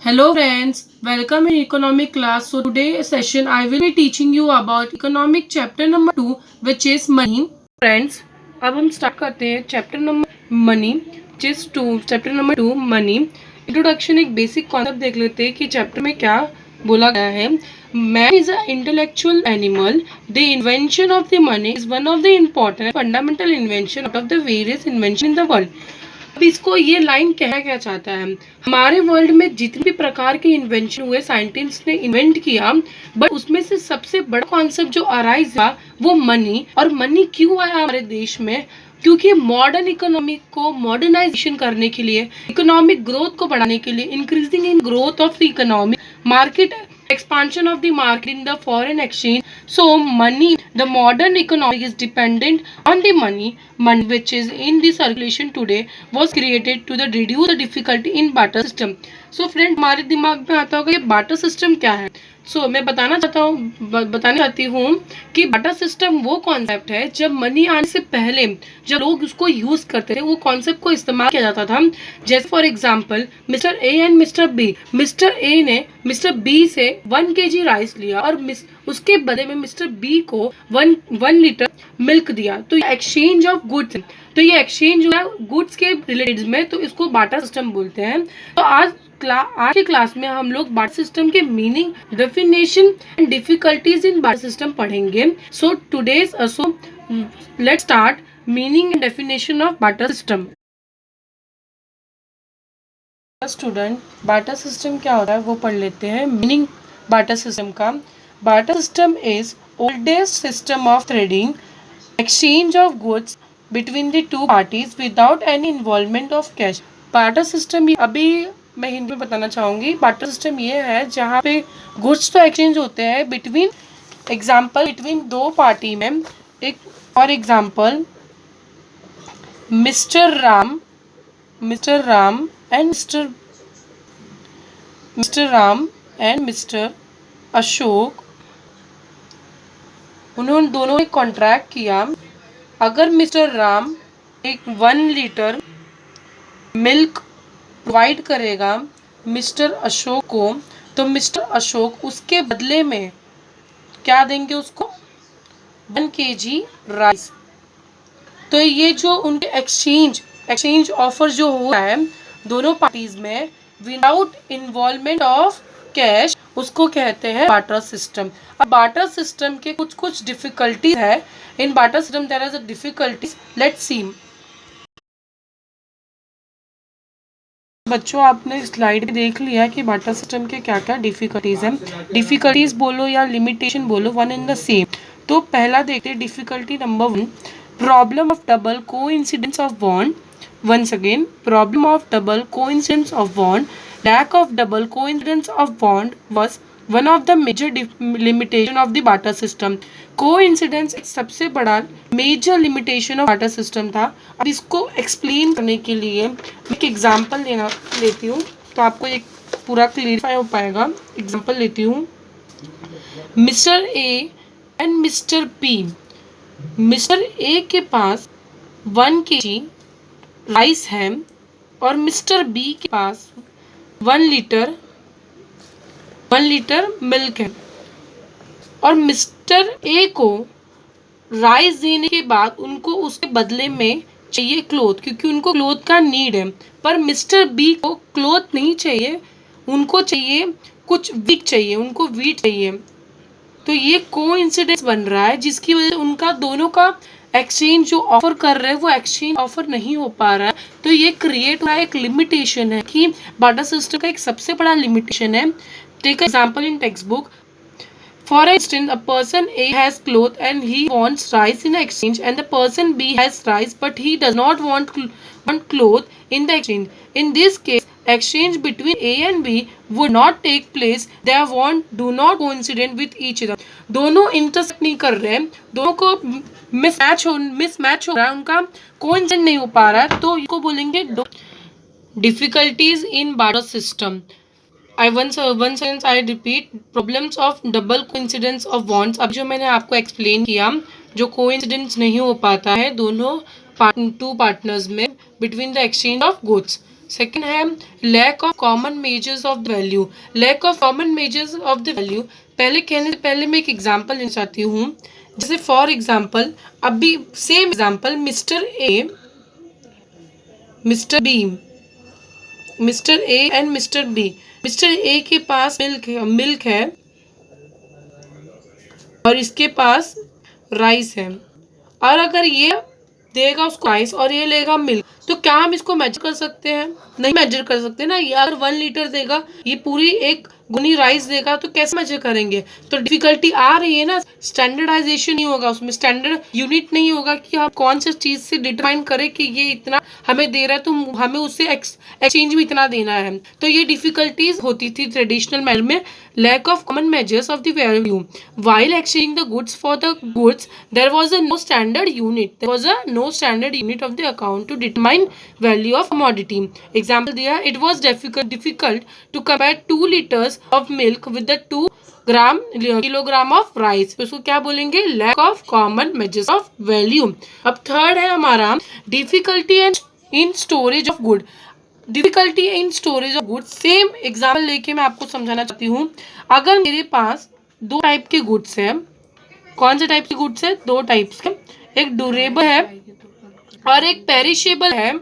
Hello friends, welcome in economic class. So today session I will be teaching you about economic chapter number 2 which is money. Friends, अब हम start करते हैं chapter number money जिस two chapter number 2 money. Introduction एक basic concept देख लेते हैं कि चैप्टर में क्या बोला गया है। Man is a intellectual animal. The invention of the money is one of the important fundamental invention out of the various invention in the world. अब इसको ये लाइन कहना क्या चाहता है, हमारे वर्ल्ड में जितने भी प्रकार के इन्वेंशन हुए साइंटिस्ट ने इन्वेंट किया, बट उसमें से सबसे बड़ा कॉन्सेप्ट जो अराइज हुआ वो मनी। और मनी क्यों आया हमारे देश में? क्योंकि मॉडर्न इकोनॉमी को मॉडर्नाइजेशन करने के लिए, इकोनॉमिक ग्रोथ को बढ़ाने के लिए, increasing in growth of the economy, market expansion of the market in the foreign exchange. So money, the modern economy is dependent on the money which is in the circulation today was created to the reduce the difficulty in barter system. So friend, हमारे दिमाग में आता होगा ये barter system क्या है। मैं बताना चाहती हूँ कि बार्टर सिस्टम वो कॉन्सेप्ट है जब मनी आने से पहले जब लोग उसको यूज करते थे, वो कॉन्सेप्ट को इस्तेमाल किया जाता था। जैसे for example mister A and mister B, mister A ने मिस्टर बी से 1 kg राइस लिया और उसके बदले में मिस्टर बी को वन लीटर मिल्क दिया। तो ये एक्सचेंज ऑफ गुड्स, तो ये एक्सचेंज जो है गुड्स के रिलेटेड में, तो इसको बार्टर सिस्टम बोलते हैं। तो आज के क्लास में हम लोग बार्टर सिस्टम के meaning, definition and difficulties in barter system पढ़ेंगे। So today's let's start meaning and definition of barter system. Student, barter system क्या होता है वो पढ़ लेते हैं। मीनिंग बार्टर सिस्टम का, barter system is oldest system of trading, exchange of goods between the two parties without any involvement of cash. Barter system अभी मैं हिंदी में बताना चाहूँगी। बार्टर सिस्टम ये है जहाँ पे गुड्स तो एक्सचेंज होते हैं बिटवीन दो पार्टी में। एक for example mister Ram and mister Ashok, उन्होंने दोनों ने कॉन्ट्रैक्ट किया। अगर मिस्टर राम एक 1 लीटर मिल्क प्रोवाइड करेगा मिस्टर अशोक को, तो मिस्टर अशोक उसके बदले में क्या देंगे उसको? 1 kg राइस। तो ये जो उनके एक्सचेंज ऑफर जो हो रहा है दोनों पार्टीज में विदाउट इन्वॉल्वमेंट ऑफ कैश, उसको कहते हैं बार्टर सिस्टम। अब बार्टर सिस्टम के कुछ डिफिकल्टीज है। In barter system there are difficulties, let's see. बच्चों, आपने स्लाइड में देख लिया कि बार्टर सिस्टम के क्या क्या डिफिकल्टीज हैं। डिफिकल्टीज बोलो या लिमिटेशन बोलो, वन इन द सेम। तो पहला देखते हैं difficulty number 1, problem of double coincidence of bond. Once again, problem of double coincidence of bond, lack of double coincidence of bond was one of the major limitation of the barter system. Coincidence एक सबसे बड़ा major limitation of barter system था। अब इसको explain करने के लिए एक एग्जांपल लेती हूँ तो आपको एक पूरा क्लियरिफाई हो पाएगा। एग्जांपल लेती हूँ, mister A and mister B. Mister A के पास 1 kg राइस है और मिस्टर बी के पास 1 लीटर मिल्क है। और मिस्टर ए को राइस देने के बाद उनको उसके बदले में चाहिए क्लोथ, क्योंकि उनको क्लोथ का नीड है। पर मिस्टर बी को क्लोथ नहीं चाहिए, उनको चाहिए कुछ वीट चाहिए। तो ये कोइंसिडेंस बन रहा है जिसकी वजह से उनका दोनों का एक्सचेंज जो ऑफर कर रहे हैं वो एक्सचेंज ऑफर नहीं हो पा रहा है। तो ये क्रिएट हो रहा है, एक लिमिटेशन है कि बार्टर सिस्टम का एक सबसे बड़ा लिमिटेशन है। Take example in text book. For instance, a person A has cloth and he wants rice in exchange, and the person B has rice but he does not want cloth in the exchange. In this case, exchange between A and B would not take place. Their want do not coincident with each other. दोनों intersect नहीं कर रहे हैं, दोनों को mismatch हो रहा है, उनका कोइंसिडेंट नहीं हो पा रहा है। तो इसको बोलेंगे difficulties in barter system. once again I repeat, problems of double coincidence of bonds। अब जो मैंने आपको एक्सप्लेन किया, जो कोइंसिडेंस नहीं हो पाता है दोनों टू पार्टनर्स में between the exchange of goods. Second है lack of common measures of the value. Lack of common measures of the value, पहले कहने से पहले मैं एक एग्जांपल लेना चाहती हूँ। जैसे फॉर एग्जांपल, अभी same example, mister A, mister B, mister A and mister B. Mister A के पास मिल्क है और इसके पास राइस है, और अगर ये देगा उसको राइस और ये लेगा मिल्क, तो क्या हम इसको मेजर कर सकते हैं? नहीं मेजर कर सकते ना। ये अगर 1 लीटर देगा, ये पूरी एक गुनी राइस देगा, तो कैसे मेजर करेंगे? तो डिफिकल्टी आ रही है ना, स्टैंडर्डाइजेशन नहीं होगा उसमें, स्टैंडर्ड यूनिट नहीं होगा कि हम कौन सी चीज से डिटरमाइन करें कि ये इतना हमें दे रहा है तो हमें उससे एक्सचेंज भी इतना देना है। तो ये डिफिकल्टीज होती थी ट्रेडिशनल मैनर में। Lack of common measures of the value while exchanging the goods for the goods, there was a no standard unit, there was a no standard unit of the account to determine value of commodity. Example दिया, it was difficult to compare 2 liters of milk with the 2 gram kilogram of rice. उसको क्या बोलेंगे? Lack of common measures of value. अब third है हमारा difficulty in storage of good. Difficulty in storage of good, same example लेके मैं आपको समझाना चाहती हूँ। अगर मेरे पास 2 टाइप के गुड्स हैं, कौन से टाइप के गुड्स है? 2 टाइप्स के, एक ड्यूरेबल है और एक पेरिशेबल है।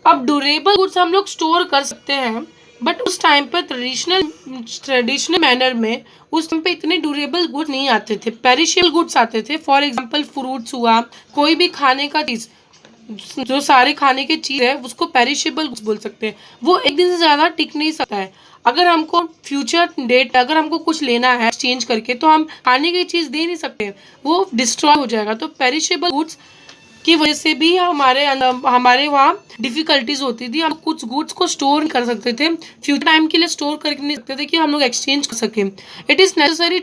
अब ड्यूरेबल गुड्स हम लोग स्टोर कर सकते हैं, बट उस टाइम पर ट्रेडिशनल मैनर में उस टाइम पे इतने ड्यूरेबल गुड्स नहीं आते थे, पेरिशेबल गुड्स आते थे। फॉर एग्जांपल फ्रूट्स हुआ, कोई भी खाने का चीज़, जो सारे खाने की चीज़ है उसको पेरिशेबल गुड्स बोल सकते हैं। वो एक दिन से ज़्यादा टिक नहीं सकता है। अगर हमको फ्यूचर डेट, अगर हमको कुछ लेना है एक्सचेंज करके, तो हम खाने की चीज़ दे नहीं सकते, वो डिस्ट्रॉय हो जाएगा। तो पेरिशेबल गुड्स की वजह से भी हमारे वहाँ डिफिकल्टीज होती थी। हम कुछ गुड्स को स्टोर नहीं कर सकते थे, फ्यूचर टाइम के लिए स्टोर कर नहीं सकते थे कि हम लोग एक्सचेंज कर सकें। It is necessary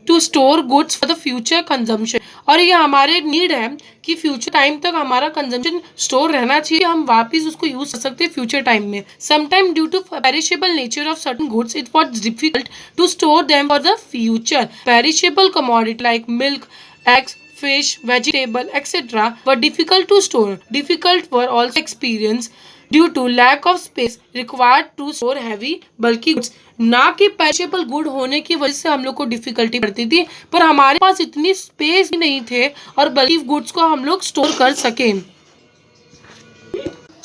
to store goods for the future consumption, और ये हमारे नीड है कि फ्यूचर टाइम तक हमारा कंजम्पशन स्टोर रहना चाहिए, हम वापस उसको यूज कर सकते हैं फ्यूचर टाइम में। Sometime due to perishable nature of certain goods it was difficult to store them for the future. Perishable commodity like milk, eggs, fish, vegetable, etc. were difficult to store. Difficult were also experienced due to lack of space required to store heavy bulky goods. ना कि perishable good होने की वजह से हम लोग को difficulty पड़ती थी, पर हमारे पास इतनी स्पेस भी नहीं थे और बल्कि गुड्स को हम लोग स्टोर कर सके।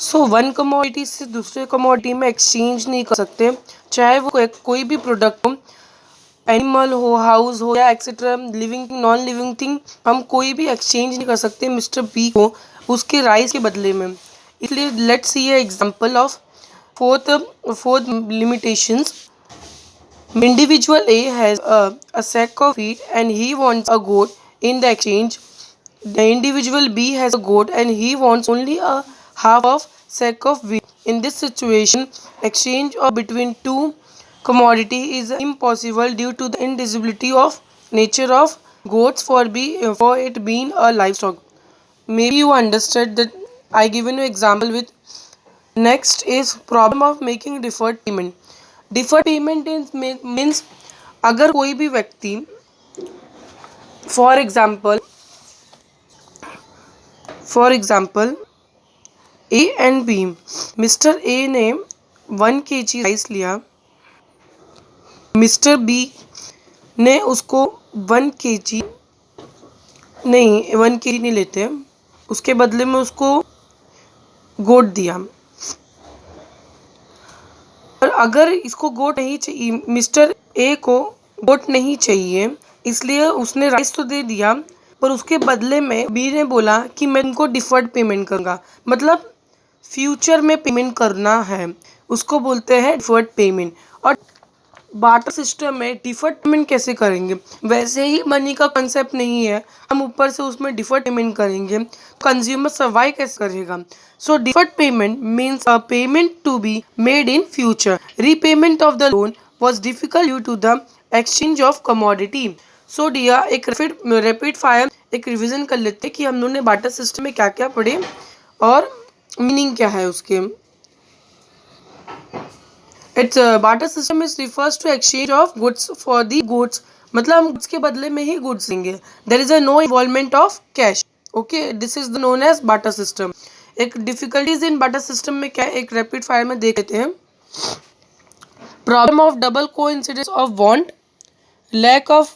सो वन कमोडिटी से दूसरे कमोडिटी में एक्सचेंज नहीं कर सकते, चाहे वो कोई भी प्रोडक्ट हो, एनिमल हो, हाउस हो या etcetera, living thing, non living thing, हम कोई भी एक्सचेंज नहीं कर सकते मिस्टर बी को उसके राइस के बदले में। इसलिए let's see A example of fourth limitations. Individual A has a sack of wheat and he wants a goat in the exchange. The individual B has a goat and he wants only a half of sack of wheat. In this situation, exchange between two commodity is impossible due to the indivisibility of nature of goats for it being a livestock. Maybe you understood that I given you example with. Next is problem of making deferred payment. Deferred payment means अगर कोई भी व्यक्ति for example A and B, mister A ने 1 kg rice लिया, mister B ने उसको 1 kg नहीं लेते, उसके बदले में उसको गोट दिया। और अगर इसको गोट नहीं चाहिए, मिस्टर ए को गोट नहीं चाहिए, इसलिए उसने राइस तो दे दिया, पर उसके बदले में बी ने बोला कि मैं तुमको डिफर्ड पेमेंट करूँगा, मतलब फ्यूचर में पेमेंट करना है, उसको बोलते हैं डिफर्ड पेमेंट। और बार्टर सिस्टम में डिफर्ड पेमेंट कैसे करेंगे? वैसे ही मनी का कंसेप्ट नहीं है, हम ऊपर से उसमें डिफर्ड पेमेंट करेंगे, कंज्यूमर सर्वाइव कैसे करेगा? So deferred payment means a payment to be made in future. Repayment of the loan was difficult due to the exchange of commodity. So डिया एक रैपिड फायर एक रिविजन कर लेते हैं कि हम लोगों ने बार्टर सिस्टम में क्या क्या पढ़े और मीनिंग क्या है उसके। It's barter system is refers to exchange of goods for the goods, मतलब हम गुड्स के बदले में ही गुड्स लेंगे। There is a no involvement of cash. Okay, this is known as barter system. एक डिफिकल्टीज इन बटर सिस्टम में क्या है, एक रैपिड फायर में देख लेते हैं। Problem of double coincidence of want, lack of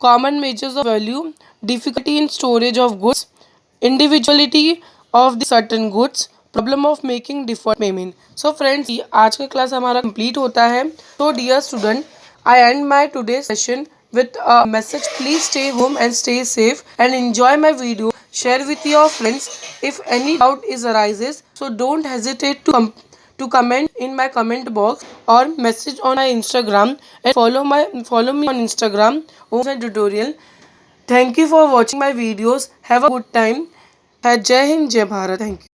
common measures of value, difficulty in storage of goods, individuality of the certain goods, problem of making deferred payment. So friends, आज का class हमारा complete होता है। So dear student, I end my today's session with a message. Please stay home and stay safe and enjoy my video. Share with your friends. If any doubt is arises, so don't hesitate to comment in my comment box or message on my Instagram, and follow me on Instagram my tutorial. Thank you for watching my videos. Have a good time. Jai Hind, Jai Bharat. Thank you.